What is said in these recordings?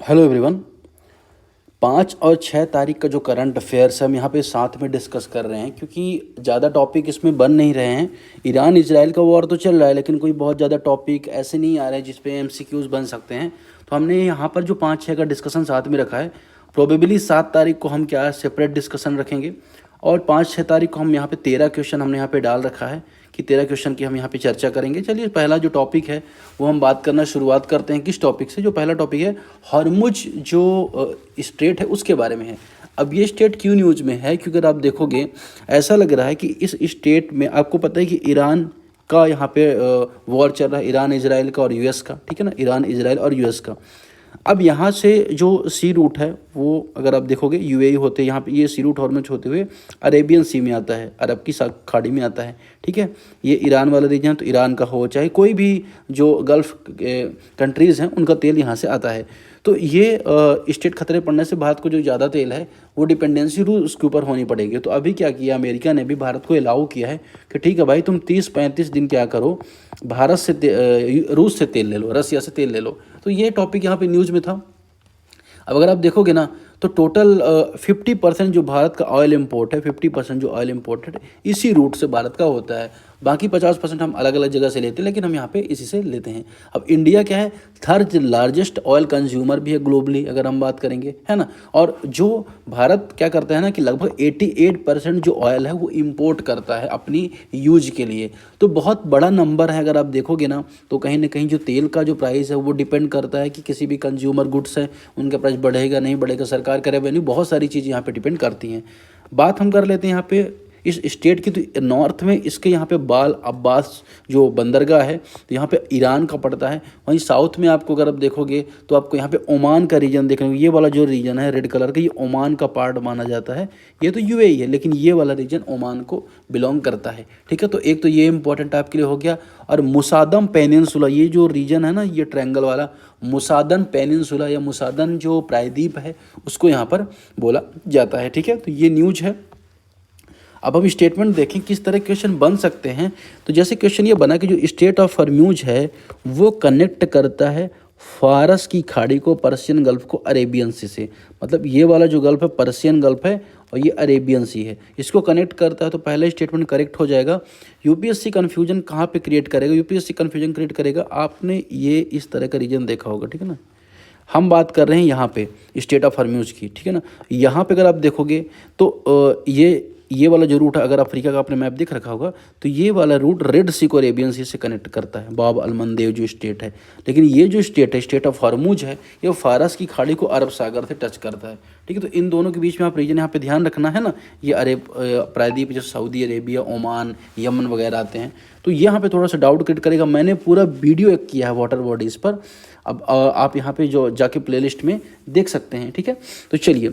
Hello everyone. 5 और 6 तारीख का जो करंट अफेयर्स है हम यहाँ पे साथ में डिस्कस कर रहे हैं, क्योंकि ज़्यादा टॉपिक इसमें बन नहीं रहे हैं। ईरान इजराइल का वॉर तो चल रहा है, लेकिन कोई बहुत ज़्यादा टॉपिक ऐसे नहीं आ रहे हैं जिस पे एमसीक्यूज बन सकते हैं। तो हमने यहाँ पर जो 5-6 का डिस्कशन साथ में रखा है, प्रोबेबली 7 तारीख को हम क्या सेपरेट डिस्कशन रखेंगे, और 5-6 तारीख को हम यहाँ पे 13 क्वेश्चन हमने यहाँ पे डाल रखा है कि 13 क्वेश्चन की हम यहाँ पे चर्चा करेंगे। चलिए, पहला जो टॉपिक है वो हम बात करना शुरुआत करते हैं। किस टॉपिक से? जो पहला टॉपिक है हॉर्मुज जो स्ट्रेट है उसके बारे में है। अब ये स्टेट क्यों न्यूज़ में है? क्योंकि अगर आप देखोगे ऐसा लग रहा है कि इस स्टेट में, आपको पता है कि ईरान का यहाँ पे वॉर चल रहा है, ईरान इजराइल का और यूएस का, ठीक है ना, ईरान इजराइल और यूएस का। अब यहाँ से जो सी रूट है वो अगर आप देखोगे यूएई होते यहाँ पे, ये सी रूट हॉर्मुज होते हुए अरेबियन सी में आता है, अरब की खाड़ी में आता है, ठीक है। ये ईरान वाला रीजन, तो ईरान का हो चाहे कोई भी जो गल्फ कंट्रीज़ हैं उनका तेल यहाँ से आता है। तो ये स्टेट खतरे पड़ने से भारत को जो ज़्यादा तेल है वो डिपेंडेंसी रूस उसके ऊपर होनी पड़ेगी। तो अभी क्या किया, अमेरिका ने भी भारत को अलाउ किया है कि ठीक है भाई, तुम 30-35 दिन क्या करो, भारत से रूस से तेल ले लो, रसिया से तेल ले लो। तो ये टॉपिक यहाँ पे न्यूज़ में था। अब अगर आप देखोगे ना, तो टोटल 50% जो भारत का ऑयल इम्पोर्ट है, 50% जो ऑयल इम्पोर्टेड इसी रूट से भारत का होता है। बाकी 50% हम अलग अलग जगह से लेते हैं, लेकिन हम यहाँ पे इसी से लेते हैं। अब इंडिया क्या है, थर्ड लार्जेस्ट ऑयल कंज्यूमर भी है ग्लोबली अगर हम बात करेंगे, है ना। और जो भारत क्या करता है ना कि लगभग 88% जो ऑयल है वो इम्पोर्ट करता है अपनी यूज के लिए। तो बहुत बड़ा नंबर है। अगर आप देखोगे ना, तो कहीं ना कहीं जो तेल का जो प्राइस है वो डिपेंड करता है कि किसी भी कंज्यूमर गुड्स है उनका प्राइस बढ़ेगा नहीं बढ़ेगा, सरकार का रेवेन्यू, बहुत सारी चीज़ें यहाँ पे डिपेंड करती हैं। बात हम कर लेते हैं यहाँ पे इस स्टेट की। तो नॉर्थ में इसके यहाँ पे बाल अब्बास जो बंदरगाह है, तो यहाँ पे ईरान का पड़ता है। वहीं साउथ में आपको अगर आप देखोगे तो आपको यहाँ पे ओमान का रीजन देखने को, ये वाला जो रीजन है रेड कलर का, ये ओमान का पार्ट माना जाता है। ये तो यूएई है, लेकिन ये वाला रीजन ओमान को बिलोंग करता है, ठीक है। तो एक तो ये इंपॉर्टेंट आपके लिए हो गया। और मुसादम पेनिनसुला, ये जो रीजन है ना, ये ट्रायंगल वाला मुसादन पेनिनसुला या मुसादन जो प्रायद्वीप है उसको यहाँ पर बोला जाता है, ठीक है। तो ये न्यूज है। अब हम स्टेटमेंट देखें किस तरह क्वेश्चन बन सकते हैं। तो जैसे क्वेश्चन ये बना कि जो स्टेट ऑफ हॉर्मुज है वो कनेक्ट करता है फारस की खाड़ी को पर्शियन गल्फ को अरेबियन सी से। मतलब ये वाला जो गल्फ है पर्शियन गल्फ है और ये अरेबियन सी है, इसको कनेक्ट करता है। तो पहला स्टेटमेंट करेक्ट हो जाएगा। यूपीएससी कन्फ्यूजन कहाँ पे क्रिएट करेगा? यूपीएससी कन्फ्यूजन क्रिएट करेगा, आपने ये इस तरह का रीजन देखा होगा, ठीक है ना। हम बात कर रहे हैं यहाँ पे स्टेट ऑफ हॉर्मुज की, ठीक है ना। यहाँ पे अगर आप देखोगे तो ये वाला जो रूट है, अगर अफ्रीका का आपने मैप देख रखा होगा, तो ये वाला रूट रेड सी को अरेबियन सी से कनेक्ट करता है, बाब अलमंदेव जो स्टेट है। लेकिन ये जो स्टेट है, स्टेट ऑफ हॉर्मुज है, ये फारस की खाड़ी को अरब सागर से टच करता है, ठीक है। तो इन दोनों के बीच में आप रीजन यहाँ पे ध्यान रखना है ना। ये अरेब प्रायद्वीप जैसे सऊदी अरेबिया, ओमान, यमन वगैरह आते हैं। तो यहाँ पे थोड़ा सा डाउट क्रिएट करेगा। मैंने पूरा वीडियो एक किया है वाटर बॉडीज़ पर, अब आप यहाँ पे जो जाके प्लेलिस्ट में देख सकते हैं, ठीक है। तो चलिए,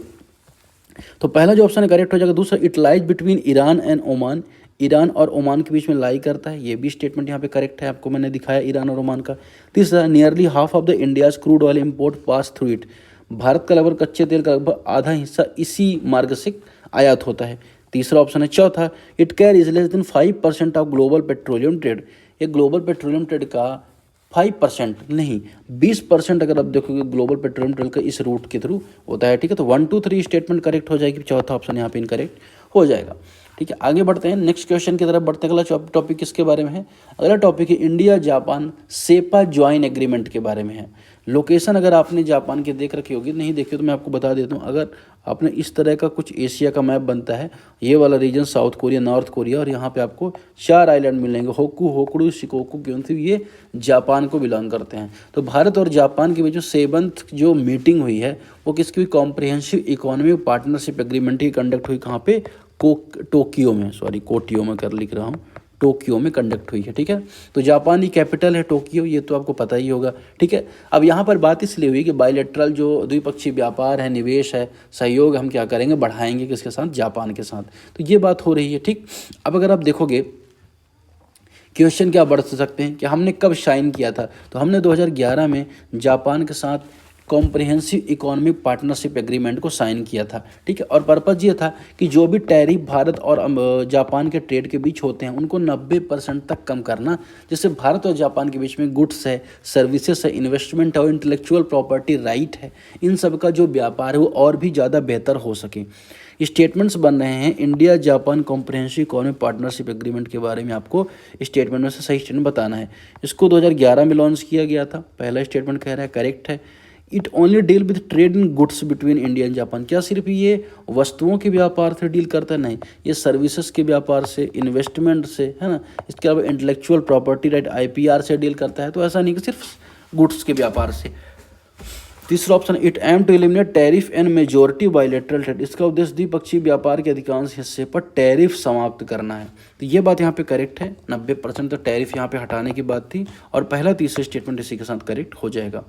तो पहला जो ऑप्शन है करेक्ट हो जाएगा। दूसरा, it lies between Iran and Oman, Iran और ओमान के बीच में लाई करता है, ये भी स्टेटमेंट यहाँ पे करेक्ट है, आपको मैंने दिखाया ईरान और ओमान का। तीसरा, nearly half of the India's crude oil import pass through it, Bharat का लगभग कच्चे तेल का लगभग आधा हिस्सा इसी मार्ग से आयात होता है। तीसरा ऑप्शन है। चौथा, it carries less than 5% of global petroleum trade, ये ग्लोबल पेट्रोलियम ट्रेड का 5% नहीं 20% अगर आप देखोगे ग्लोबल पेट्रोलियम ट्रेड का इस रूट के थ्रू होता है, ठीक है। तो 1 2 3 स्टेटमेंट करेक्ट हो जाएगी, चौथा ऑप्शन यहाँ पे इनकरेक्ट हो जाएगा, ठीक है। आगे बढ़ते हैं, नेक्स्ट क्वेश्चन की तरफ बढ़ते हैं। अगला टॉपिक किसके बारे में है? अगला टॉपिक है India Japan CEPA join agreement के बारे में है। लोकेशन अगर आपने जापान के देख रखी होगी, नहीं देखी तो मैं आपको बता देता हूँ। अगर आपने इस तरह का कुछ एशिया का मैप बनता है, ये वाला region South Korea, North Korea, और यहाँ पे आपको 4 आइलैंड मिलेंगे, होकू, होकुडू, शिकोकू, क्योंकि ये जापान को बिलोंग करते हैं। तो भारत और जापान के बीच जो 7th जो मीटिंग हुई है वो किसकी हुई? कॉम्प्रिहेंसिव इकोनॉमिक पार्टनरशिप एग्रीमेंट की कंडक्ट हुई। कहाँ पे? टोक्यो में, सॉरी कोटियो में कर लिख रहा हूँ, टोक्यो में कंडक्ट हुई है, ठीक है। तो जापान की कैपिटल है टोक्यो, ये तो आपको पता ही होगा, ठीक है। अब यहाँ पर बात इसलिए हुई कि बायलैटरल जो द्विपक्षीय व्यापार है, निवेश है, सहयोग हम क्या करेंगे, बढ़ाएंगे किसके साथ? जापान के साथ। तो ये बात हो रही है, ठीक। अब अगर आप देखोगे क्वेश्चन क्या बढ़ सकते हैं कि हमने कब साइन किया था, तो हमने 2011 में जापान के साथ कॉम्प्रिहेंसिव इकोनॉमिक पार्टनरशिप एग्रीमेंट को साइन किया था। ठीक है, और पर्पज़ ये था कि जो भी टैरिफ भारत और जापान के ट्रेड के बीच होते हैं उनको 90% तक कम करना, जिससे भारत और जापान के बीच में गुड्स है, सर्विसेज है, इन्वेस्टमेंट है और इंटेलेक्चुअल प्रॉपर्टी राइट है, इन सब का जो व्यापार है वो और भी ज़्यादा बेहतर हो सके। स्टेटमेंट्स बन रहे हैं India Japan comprehensive economic partnership agreement के बारे में, आपको स्टेटमेंट में से सही स्टेटमेंट बताना है। इसको 2011 में लॉन्च किया गया था। पहला स्टेटमेंट कह रहा है करेक्ट है। It only deal with trade in goods between India and Japan. क्या सिर्फ ये वस्तुओं के व्यापार से डील करता है? नहीं, ये सर्विसेज के व्यापार से, इन्वेस्टमेंट से, है ना। इसके अलावा इंटेलेक्चुअल प्रॉपर्टी राइट IPR से डील करता है। तो ऐसा नहीं कि सिर्फ गुड्स के व्यापार से। तीसरा option, it aim to eliminate tariff and majority bilateral trade. इसका उद्देश्य द्विपक्षीय व्यापार के अधिकांश हिस्से पर टैरिफ समाप्त करना है। तो ये बात यहाँ पे करेक्ट है। 90% तो टैरिफ यहाँ पे हटाने की बात थी और पहला तीसरा स्टेटमेंट इसी के साथ करेक्ट हो जाएगा।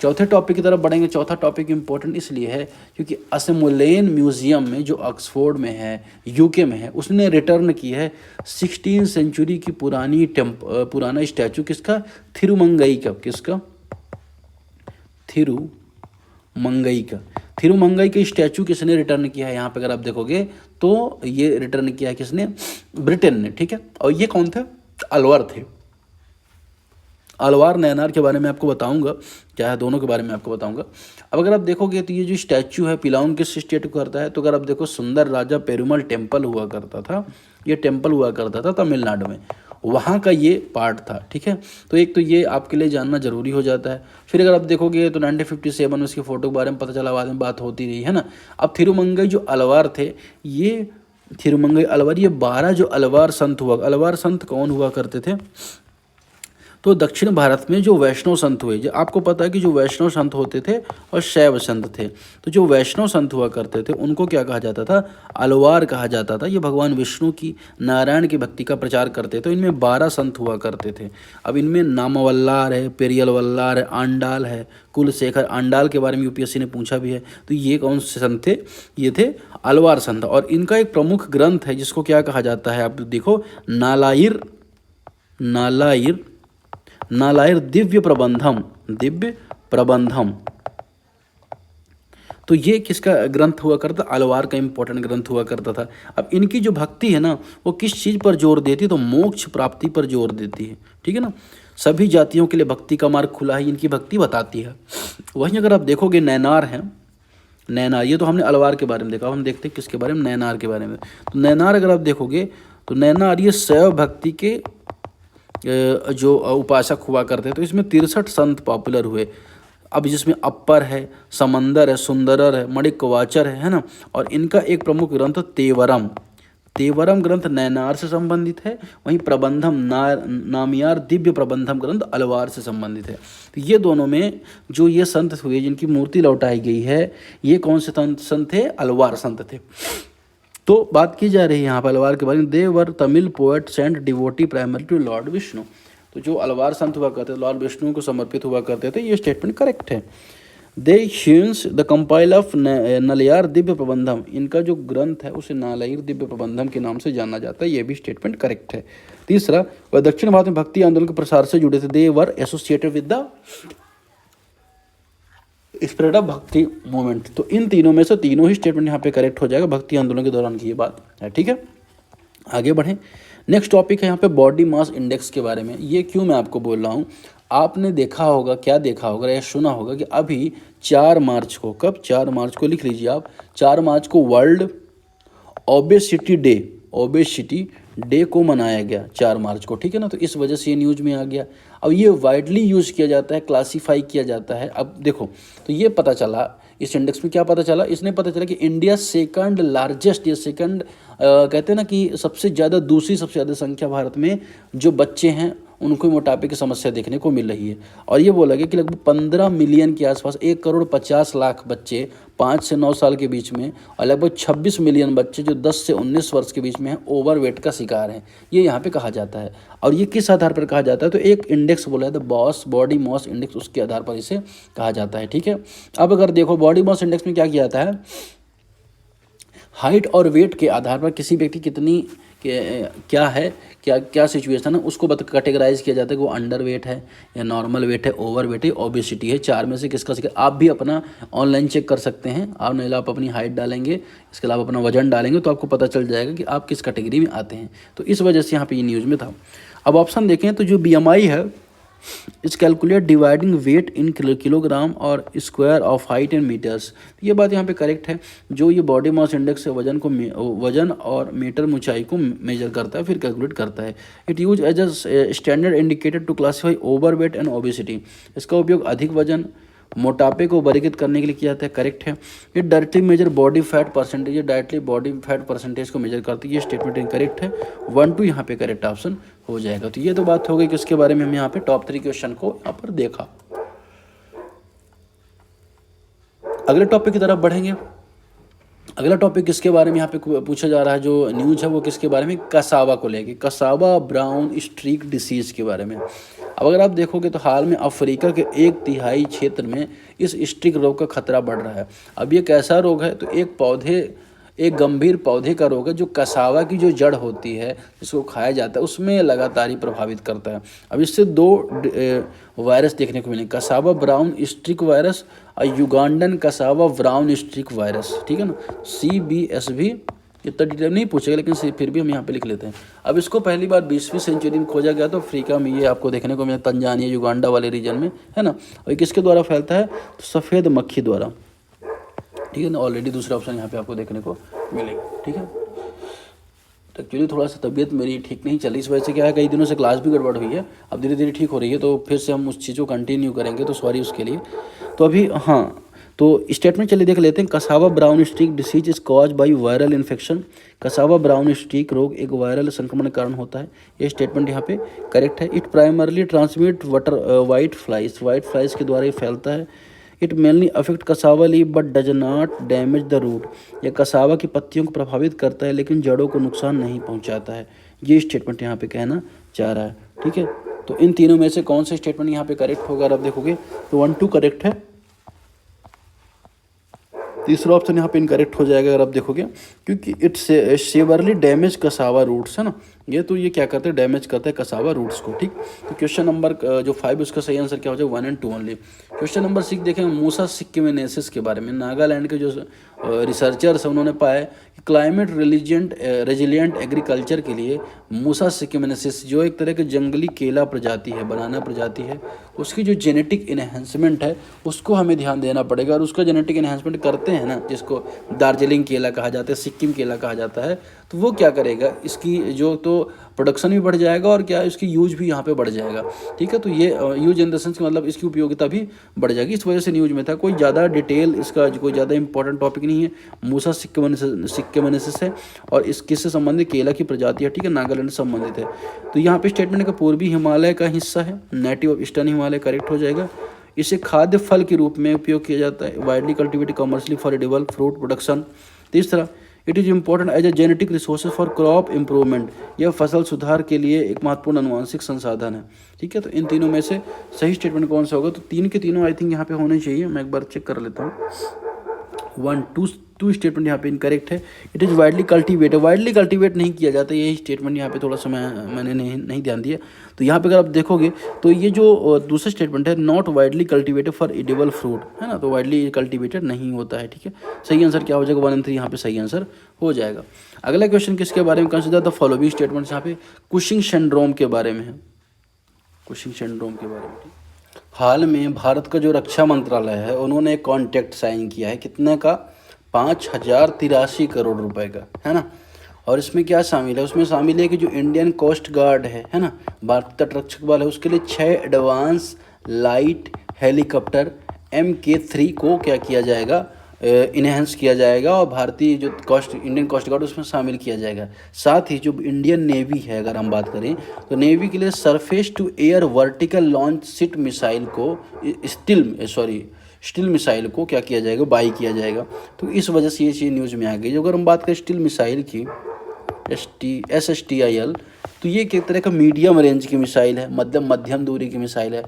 चौथे टॉपिक की तरफ बढ़ेंगे। चौथा टॉपिक इंपॉर्टेंट इसलिए है क्योंकि असेम्बलेन म्यूजियम में जो ऑक्सफोर्ड में है, UK में है, उसने रिटर्न की है 16वीं सेंचुरी की पुराना स्टैचू। किसका? थिरुमंगई का। किसका? थिरुमंगई के स्टैचू किसने रिटर्न किया है? यहाँ पे अगर आप देखोगे तो ये रिटर्न किया है किसने? ब्रिटेन ने। ठीक है, और ये कौन थे? अलवर थे। अलवार नैनार के बारे में आपको बताऊंगा, क्या है दोनों के बारे में आपको बताऊंगा। अब अगर आप देखोगे तो ये जो स्टैचू है पिलाउन किस स्टेट को करता है? तो अगर आप देखो सुंदर राजा पेरुमल टेम्पल हुआ करता था, ये टेम्पल हुआ करता था तमिलनाडु में, वहाँ का ये पार्ट था। ठीक है, तो एक तो ये आपके लिए जानना जरूरी हो जाता है। फिर अगर आप देखोगे तो 1957 में इसकी फ़ोटो के बारे में पता चला, बाद में बात होती रही, है ना। अब थिरुमंगई जो अलवार थे, ये थिरुमंगई अलवार, ये 12 जो अलवार संत हुआ। अलवार संत कौन हुआ करते थे? तो दक्षिण भारत में जो वैष्णव संत हुए, जो आपको पता है कि जो वैष्णव संत होते थे और शैव संत थे, तो जो वैष्णव संत हुआ करते थे उनको क्या कहा जाता था? अलवार कहा जाता था। ये भगवान विष्णु की, नारायण की भक्ति का प्रचार करते थे। तो इनमें 12 संत हुआ करते थे। अब इनमें नामवल्लार है, पेरियल वल्लार है, आंडाल है, कुलशेखर। आंडाल के बारे में UPSC ने पूछा भी है। तो ये कौन से संत थे? ये थे अलवार संत। और इनका एक प्रमुख ग्रंथ है जिसको क्या कहा जाता है? आप देखो, नालायर दिव्य प्रबंधम। तो ये किसका ग्रंथ हुआ करता? अलवार का इंपॉर्टेंट ग्रंथ हुआ करता था। अब इनकी जो भक्ति है ना, वो किस चीज़ पर जोर देती है? तो मोक्ष प्राप्ति पर जोर देती है। ठीक है ना, सभी जातियों के लिए भक्ति का मार्ग खुला है, इनकी भक्ति बताती है। वहीं अगर आप देखोगे नैनार है, नैनार, ये तो हमने अलवार के बारे में देखा, हम देखते हैं किसके बारे में? नैनार के बारे में। तो नैनार अगर आप देखोगे तो नैनार ये शैव भक्ति के जो उपासक हुआ करते, तो इसमें 63 संत पॉपुलर हुए। अब जिसमें अप्पर है, समंदर है, सुंदरर है, मणिकवाचर है ना। और इनका एक प्रमुख ग्रंथ तेवरम ग्रंथ नैनार से संबंधित है। वहीं प्रबंधम नामियार दिव्य प्रबंधम ग्रंथ अलवार से संबंधित है। तो ये दोनों में जो ये संत हुए जिनकी मूर्ति लौटाई गई है, ये कौन से संत थे? अलवार संत थे। तो बात की जा रही है यहाँ पर अलवार के बारे में। They were Tamil poets and devotee primary to Lord Vishnu. तो जो अलवार संत हुआ करते थे, लॉर्ड विष्णु को समर्पित हुआ करते थे। ये स्टेटमेंट करेक्ट है। दे ह्यून्स the compile of नलयार Divya Prabandham. इनका जो ग्रंथ है उसे नालायर दिव्य प्रबंधम के नाम से जाना जाता है। ये भी स्टेटमेंट करेक्ट है। तीसरा, वह दक्षिण भारत में भक्ति आंदोलन के प्रसार से जुड़े थे। They were associated with the spread of bhakti movement. तो इन तीनों में से तीनों ही स्टेटमेंट यहाँ पे करेक्ट हो जाएगा। भक्ति आंदोलन के दौरान की ये बात है। ठीक है, आगे बढ़ें। नेक्स्ट टॉपिक है यहाँ पे बॉडी मास इंडेक्स के बारे में। ये क्यों मैं आपको बोल रहा हूँ, आपने देखा होगा, क्या देखा होगा या सुना होगा कि अभी 4 मार्च को, कब? 4 मार्च को लिख लीजिए आप, 4 मार्च को वर्ल्ड ओबेसिटी डे को मनाया गया 4 मार्च को। ठीक है ना, तो इस वजह से ये न्यूज़ में आ गया। अब ये वाइडली यूज़ किया जाता है, क्लासीफाई किया जाता है। अब देखो, तो ये पता चला इस इंडेक्स में, क्या पता चला? इसने पता चला कि इंडिया सेकंड लार्जेस्ट, ये सेकंड कहते हैं ना कि सबसे ज़्यादा, दूसरी सबसे ज़्यादा संख्या भारत में जो बच्चे हैं उनको मोटापे की समस्या देखने को मिल रही है। और ये बोला गया कि लगभग 15 मिलियन के आसपास, 1,50,00,000 बच्चे 5 से 9 साल के बीच में, और लगभग 26 मिलियन बच्चे जो 10 से 19 वर्ष के बीच में हैं, ओवरवेट का शिकार हैं। ये यहाँ पे कहा जाता है। और ये किस आधार पर कहा जाता है? तो एक इंडेक्स बोला है, द बॉडी मास इंडेक्स, उसके आधार पर इसे कहा जाता है। ठीक है, अब अगर देखो बॉडी मास इंडेक्स में क्या किया जाता है, हाइट और वेट के आधार पर किसी व्यक्ति क्या है, क्या क्या सिचुएशन है, उसको कैटेगराइज किया जाता है कि वो अंडर वेट है या नॉर्मल वेट है, ओवर वेट है, ओबेसिटी है, चार में से किसका सिक्का। आप भी अपना ऑनलाइन चेक कर सकते हैं। आप नहीं, आप अपनी हाइट डालेंगे, इसके अलावा अपना वजन डालेंगे तो आपको पता चल जाएगा कि आप किस कैटेगरी में आते हैं। तो इस वजह से यहाँ पे ये न्यूज़ में था। अब ऑप्शन देखें तो जो BMI है, इस calculate dividing weight in kilogram और square of height and meters. ये बात यहाँ पे करेक्ट है। जो ये बॉडी मास इंडेक्स है, वजन और मीटर ऊंचाई को मेजर करता है, फिर कैलकुलेट करता है। It use as a standard indicator to classify overweight and obesity. इसका उपयोग अधिक वजन, मोटापे को वर्गीकृत करने के लिए किया जाता है। करेक्ट है। ये directly measure body fat percentage, directly body fat percentage को मेजर करती है। ये स्टेटमेंट इनकरेक्ट है। 1 2 यहाँ पे करेक्ट ऑप्शन हो जाएगा। तो ये तो बात हो गई कि इसके बारे में हम यहाँ पे टॉप 3 क्वेश्चन को यहाँ पर देखा। अगले टॉपिक की तरफ बढ़ेंगे। अगला टॉपिक किसके बारे में यहाँ पे पूछा जा रहा है, जो न्यूज़ है वो किसके बारे में, कसावा को लेके, कसावा ब्राउन स्ट्रीक डिसीज के बारे में। अब अगर आप देखोगे तो हाल में अफ्रीका के 1/3 क्षेत्र में इस स्ट्रिक रोग का खतरा बढ़ रहा है। अब ये कैसा रोग है, तो एक गंभीर पौधे का रोग है जो कसावा की जो जड़ होती है, जिसको खाया जाता है, उसमें लगातार ही प्रभावित करता है। अब इससे 2 वायरस देखने को मिले, कसावा ब्राउन स्ट्रिक वायरस और Ugandan cassava brown streak virus. ठीक है ना, CBSV। इतना डिटेल नहीं पूछेगा, लेकिन फिर भी हम यहाँ पे लिख लेते हैं। अब इसको पहली बार 20वीं सेंचुरी में खोजा गया तो अफ्रीका में ये आपको देखने को मिला, तंजानिया युगांडा वाले रीजन में, है ना। और ये किसके द्वारा फैलता है, तो सफ़ेद मक्खी द्वारा। ठीक है ना, ऑलरेडी दूसरा ऑप्शन यहाँ पे आपको देखने को मिलेगा। ठीक है, तो एक्चुअली थोड़ा सा तबीयत मेरी ठीक नहीं चली, इस वजह से क्या है, कई दिनों से क्लास भी गड़बड़ हुई है। अब धीरे धीरे ठीक हो रही है, तो फिर से हम उस चीज़ को कंटिन्यू करेंगे, तो सॉरी उसके लिए। तो अभी हाँ, तो स्टेटमेंट चलिए देख लेते हैं। Cassava brown streak disease is cause by viral infection. Cassava brown streak रोग एक वायरल संक्रमण के कारण होता है। ये स्टेटमेंट यहाँ पे करेक्ट है। It primarily transmit white flies के द्वारा ये फैलता है। It mainly affect cassava leaf but does not damage the root. यह कसावा की पत्तियों को प्रभावित करता है लेकिन जड़ों को नुकसान नहीं पहुंचाता है। ये स्टेटमेंट यहाँ पे कहना चाह रहा है। ठीक है, तो इन तीनों में से कौन सा स्टेटमेंट यहाँ पे करेक्ट होगा, आप देखोगे तो 1 2 करेक्ट है। तीसरा ऑप्शन यहाँ पे इनकरेक्ट हो जाएगा अगर आप देखोगे, क्योंकि it severely damage cassava roots, है ना। ये तो ये क्या करते हैं, डैमेज करते हैं कसावा रूट्स को। ठीक, तो क्वेश्चन नंबर जो 5 उसका सही आंसर क्या हो जाएगा, 1 और 2 ओनली। क्वेश्चन नंबर 6 देखें, मूसा सिक्किमेनेसिस के बारे में। नागालैंड के जो रिसर्चर्स हैं उन्होंने पाया कि क्लाइमेट रेजिलियंट एग्रीकल्चर के लिए मूसा सिक्किमेनेसिस, जो एक तरह की जंगली केला प्रजाति है, बनाना प्रजाति है, उसकी जो जेनेटिक इन्हेंसमेंट है उसको हमें ध्यान देना पड़ेगा। और उसका जेनेटिक इन्हेंसमेंट करते हैं ना, जिसको दार्जिलिंग केला कहा जाता है, सिक्किम केला कहा जाता है, तो वो क्या करेगा, इसकी जो तो प्रोडक्शन भी बढ़ जाएगा और क्या इसकी यूज भी यहाँ पे बढ़ जाएगा। ठीक है, तो ये यूज इन द सेंस मतलब इसकी उपयोगिता भी बढ़ जाएगी। इस वजह से न्यूज में था, कोई ज़्यादा डिटेल इसका कोई ज़्यादा इंपॉर्टेंट टॉपिक नहीं है। मूसा सिक्किमेनेसिस है और इस किससे संबंधित, केला की प्रजाति है। ठीक है, नागालैंड से संबंधित है। तो यहाँ पे स्टेटमेंट का पूर्वी हिमालय का हिस्सा है, native of eastern Himalaya, correct हो जाएगा। इसे खाद्य फल के रूप में उपयोग किया जाता है, widely cultivated commercially for edible fruit production. तीसरा, it is important as a genetic resources for crop improvement. यह फसल सुधार के लिए एक महत्वपूर्ण अनुवांशिक संसाधन है। ठीक है, तो इन तीनों में से सही स्टेटमेंट कौन सा होगा, तो 3 के तीनों आई थिंक यहाँ पे होने चाहिए। मैं एक बार चेक कर लेता हूँ। 1 2 स्टेटमेंट यहाँ पे इनकरेक्ट है। इट इज़ वाइडली कल्टीवेट नहीं किया जाता, यही स्टेटमेंट यहाँ पे थोड़ा सा मैंने नहीं ध्यान दिया। तो यहाँ पे अगर आप देखोगे तो ये जो दूसरा स्टेटमेंट है, not widely cultivated for edible fruit, है ना, तो वाइडली कल्टीवेटेड नहीं होता है। ठीक है, सही आंसर क्या हो जाएगा, 1 और 3 यहाँ पे सही आंसर हो जाएगा। अगला क्वेश्चन किसके बारे में, कंसिडर द फॉलोइंग स्टेटमेंट्स, यहाँ पे कुशिंग सिंड्रोम के बारे में है। कुशिंग सिंड्रोम के बारे में हाल में भारत का जो रक्षा मंत्रालय है उन्होंने एक कॉन्ट्रैक्ट साइन किया है, कितने का, 5083 करोड़ रुपए का, है ना। और इसमें क्या शामिल है, उसमें शामिल है कि जो इंडियन कोस्ट गार्ड है ना, भारतीय तटरक्षक बल है, उसके लिए 6 एडवांस लाइट हेलीकॉप्टर MK3 को क्या किया जाएगा, इन्हेंस किया जाएगा और भारतीय जो इंडियन कोस्ट गार्ड उसमें शामिल किया जाएगा। साथ ही जो इंडियन नेवी है, अगर हम बात करें तो नेवी के लिए surface to air vertical launch sit missile को स्टिल मिसाइल को क्या किया जाएगा, बाई किया जाएगा। तो इस वजह से ये चीज़ न्यूज़ में आ गई। जो अगर हम बात करें स्टिल मिसाइल की, SSTIL, तो ये एक तरह का मीडियम रेंज की मिसाइल है, मध्यम दूरी की मिसाइल है।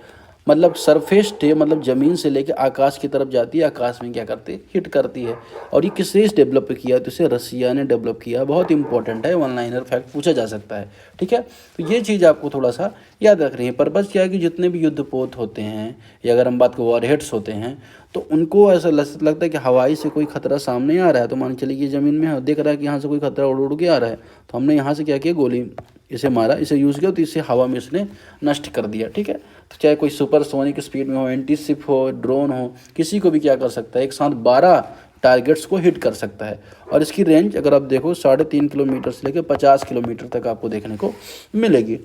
मतलब सरफेस डे मतलब ज़मीन से लेकर आकाश की तरफ जाती है, आकाश में क्या करती है, हिट करती है। और ये किसने डेवलप किया, तो इसे रसिया ने डेवलप किया। बहुत इंपॉर्टेंट है, वन लाइनर फैक्ट पूछा जा सकता है, ठीक है। तो ये चीज़ आपको थोड़ा सा याद रखनी है। पर्पज़ क्या है कि जितने भी युद्धपोत होते हैं या अगर हम बात को वॉरहेड्स होते हैं, तो उनको ऐसा लगता है कि हवाई से कोई खतरा सामने आ रहा है, तो मान चलिए ये ज़मीन में है, देख रहा है कि यहाँ से कोई खतरा उड़ उड़ के आ रहा है, तो हमने यहाँ से क्या किया, गोली इसे मारा, इसे यूज़ किया, तो इसे हवा में इसने नष्ट कर दिया, ठीक है। तो चाहे कोई सुपरसोनिक स्पीड में हो, एंटी शिप हो, ड्रोन हो, किसी को भी क्या कर सकता है, एक साथ 12 टारगेट्स को हिट कर सकता है। और इसकी रेंज अगर आप देखो 3.5 किलोमीटर से लेकर 50 किलोमीटर तक आपको देखने को मिलेगी।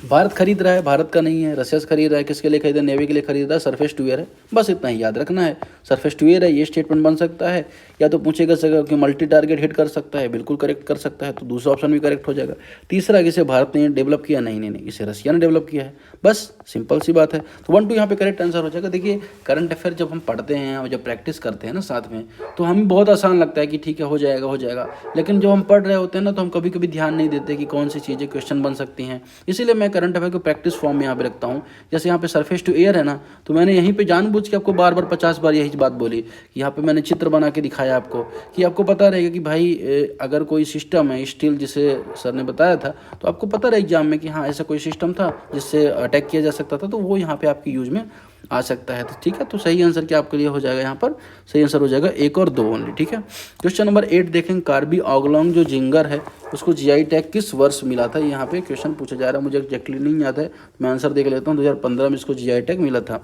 भारत खरीद रहा है, भारत का नहीं है, रशिया से खरीद रहा है। किसके लिए खरीद रहा है, नेवी के लिए खरीद रहा है, सरफेस टू एयर है, बस इतना ही याद रखना है। सरफेस टू एयर है, ये स्टेटमेंट बन सकता है। या तो पूछेगा सर कि मल्टी टारगेट हिट कर सकता है, बिल्कुल करेक्ट कर सकता है, तो दूसरा ऑप्शन भी करेक्ट हो जाएगा। तीसरा, इसे भारत ने डेवलप किया, नहीं नहीं नहीं, इसे रशिया ने डेवलप किया है, बस सिंपल सी बात है। तो 1 2 यहाँ पे करेक्ट आंसर हो जाएगा। देखिए करंट अफेयर जब हम पढ़ते हैं और जब प्रैक्टिस करते हैं ना साथ में, तो हमें बहुत आसान लगता है कि ठीक है हो जाएगा हो जाएगा, लेकिन जब हम पढ़ रहे होते हैं ना, तो हम कभी कभी ध्यान नहीं देते कि कौन सी चीज़ें क्वेश्चन बन सकती हैं। इसीलिए मैं करंट अफेयर को प्रैक्टिस फॉर्म में यहाँ पे रखता हूँ। जैसे यहाँ पे सरफेस टू एयर है ना, तो मैंने यहीं पे जानबूझ के आपको बार बार 50 बार यही बात बोली। यहाँ पे मैंने चित्र बना के दिखाया आपको, कि आपको पता रहेगा कि भाई अगर कोई सिस्टम है स्टील, जिसे सर ने बताया था, तो आपको पता रहे एग्जाम में कि हाँ ऐसा कोई सिस्टम था जिससे अटैक किया जा सकता था, तो वो यहाँ पे आपकी यूज में आ सकता है। तो ठीक है, तो सही आंसर क्या आपके लिए हो जाएगा, यहाँ पर सही आंसर हो जाएगा 1 और 2 ओनली, ठीक है। क्वेश्चन नंबर 8 देखें, कार्बी ऑगलोंग जो जिंगर है उसको जीआई टैग किस वर्ष मिला था, यहाँ पे क्वेश्चन पूछा जा रहा है। मुझे एग्जैक्टली नहीं याद है, मैं आंसर देख लेता हूँ। 2015 में इसको जीआई टैग मिला था।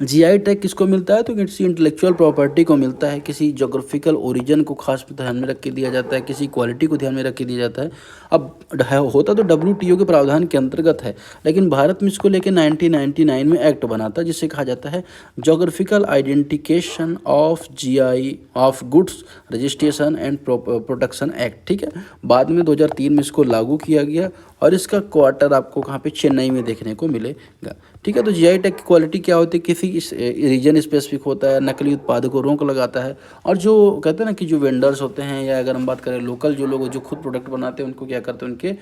जीआई टैग किसको मिलता है, तो किसी इंटेलेक्चुअल प्रॉपर्टी को मिलता है, किसी जोग्राफिकल ओरिजिन को खास ध्यान में रख के दिया जाता है, किसी क्वालिटी को ध्यान में रख के दिया जाता है। अब होता तो WTO के प्रावधान के अंतर्गत है, लेकिन भारत में इसको लेकर 1999 में एक्ट बना था, जिसे कहा जाता है geographical identification of GI of goods registration and protection act, ठीक है। बाद में 2003 में इसको लागू किया गया, और इसका क्वार्टर आपको कहाँ पे, चेन्नई में देखने को मिलेगा, ठीक है। तो जीआई टैग की क्वालिटी क्या होती है, किसी रीजन स्पेसिफिक होता है, नकली उत्पादों को रोक लगाता है, और जो कहते हैं ना कि जो वेंडर्स होते हैं, या अगर हम बात करें लोकल जो लोग जो खुद प्रोडक्ट बनाते हैं, उनको क्या करते हैं, उनके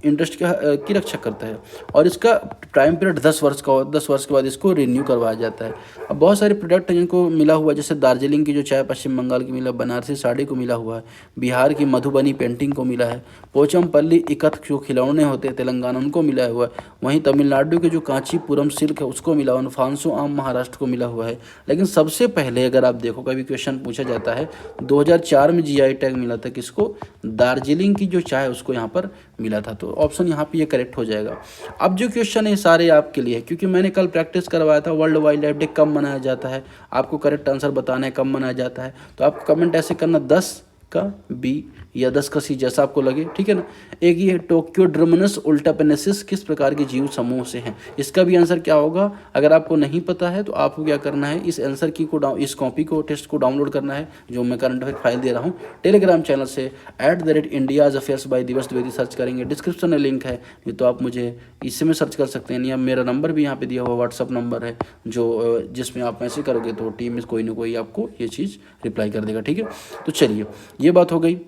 इंटरेस्ट की रक्षा करता है। और इसका टाइम पीरियड 10 वर्ष का हो, 10 वर्ष के बाद इसको रिन्यू करवाया जाता है। अब बहुत सारे प्रोडक्ट हैं जिनको मिला हुआ है, जैसे दार्जिलिंग की जो चाय पश्चिम बंगाल की मिला, बनारसी साड़ी को मिला हुआ है, बिहार की मधुबनी पेंटिंग को मिला है, पोचमपल्ली इकत जो खिलौने होते हैं तेलंगाना उनको मिला हुआ है, वहीं तमिलनाडु के जो कांचीपुरम सिल्क है उसको मिला हुआ है, फांसो आम महाराष्ट्र को मिला हुआ है। लेकिन सबसे पहले अगर आप देखो, कभी क्वेश्चन पूछा जाता है, 2004 में जीआई टैग मिला था किसको, दार्जिलिंग की जो चाय उसको यहाँ पर मिला था। तो ऑप्शन यहाँ पे ये करेक्ट हो जाएगा। अब जो क्वेश्चन है सारे आपके लिए, क्योंकि मैंने कल प्रैक्टिस करवाया था वर्ल्ड वाइल्ड लाइफ डे कब मनाया जाता है, आपको करेक्ट आंसर बताना है कब मनाया जाता है। तो आप कमेंट ऐसे करना 10 का बी या 10 का सी, जैसा आपको लगे, ठीक है ना। एक ये टोक्योड्रोमनस उल्टापेनेसिस किस प्रकार के जीव समूह से हैं, इसका भी आंसर क्या होगा। अगर आपको नहीं पता है तो आपको क्या करना है, इस आंसर की को इस कॉपी को टेस्ट को डाउनलोड करना है, जो मैं करंट अफेयर फाइल दे रहा हूँ टेलीग्राम चैनल से @इंडियाज अफेयर्स बाय दिवस द्विवेदी सर्च करेंगे, डिस्क्रिप्शन में लिंक है, नहीं तो आप मुझे इससे में सर्च कर सकते हैं, या मेरा नंबर भी यहाँ पे दिया हुआ व्हाट्सअप नंबर है, जो जिसमें आप मैसेज करोगे तो टीम में कोई ना कोई आपको ये चीज़ रिप्लाई कर देगा, ठीक है। तो चलिए ये बात हो गई।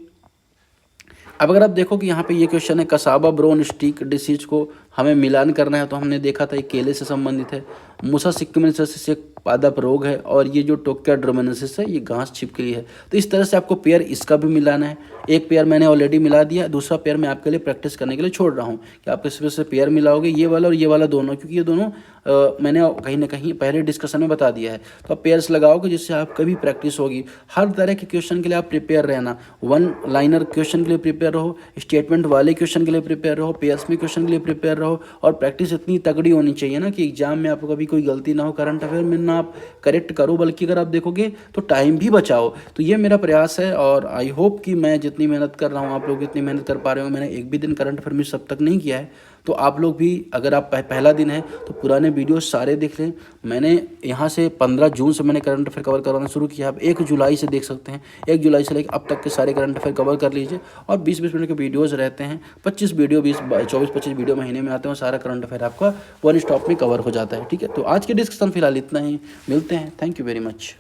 अब अगर आप देखो कि यहाँ पे ये क्वेश्चन है, कसाबा ब्रोन स्टिक डिसीज को हमें मिलान करना है, तो हमने देखा था ये केले से संबंधित है, मूसा सिक्किमेंसिस एक पादप रोग है, और ये जो टोक्योड्रोमनसिस है ये घास छिपकली है। तो इस तरह से आपको पेयर इसका भी मिलाना है। एक पेयर मैंने ऑलरेडी मिला दिया, दूसरा पेयर मैं आपके लिए प्रैक्टिस करने के लिए छोड़ रहा हूँ कि आप इसमें से पेयर मिलाओगे, ये वाला और ये वाला दोनों, क्योंकि ये दोनों मैंने कहीं ना कहीं पहले डिस्कशन में बता दिया है। तो आप पेयर्स लगाओगे जिससे आप कभी प्रैक्टिस होगी। हर तरह के क्वेश्चन के लिए आप प्रिपेयर रहना, 1 लाइनर क्वेश्चन के लिए प्रिपेयर रहो, स्टेटमेंट वाले क्वेश्चन के लिए प्रिपेयर रहो, पेयर्स में क्वेश्चन के लिए प्रिपेयर रहो, और प्रैक्टिस इतनी तगड़ी होनी चाहिए ना कि एग्जाम में आपको कभी कोई गलती ना हो, करंट अफेयर में ना आप करेक्ट करो, बल्कि अगर आप देखोगे तो टाइम भी बचाओ। तो ये मेरा प्रयास है, और आई होप कि मैं जितनी मेहनत कर रहा हूँ आप लोग इतनी मेहनत कर पा रहे हो। मैंने एक भी दिन करंट अफेयर मिस अब तक नहीं किया है, तो आप लोग भी अगर आप पहला दिन है तो पुराने वीडियो सारे देख लें। मैंने यहाँ से 15 जून से मैंने करंट अफेयर कवर करवाना शुरू किया, आप 1 जुलाई से देख सकते हैं। 1 जुलाई से लेकर अब तक के सारे करंट अफेयर कवर कर लीजिए, और 20-20 मिनट के वीडियोज़ रहते हैं, 25 वीडियो 24-25 वीडियो महीने में आते हैं, सारा करंट अफेयर आपका 1 स्टॉप में कवर हो जाता है, ठीक है। तो आज के डिस्कशन फिलहाल इतना ही, मिलते हैं, थैंक यू वेरी मच।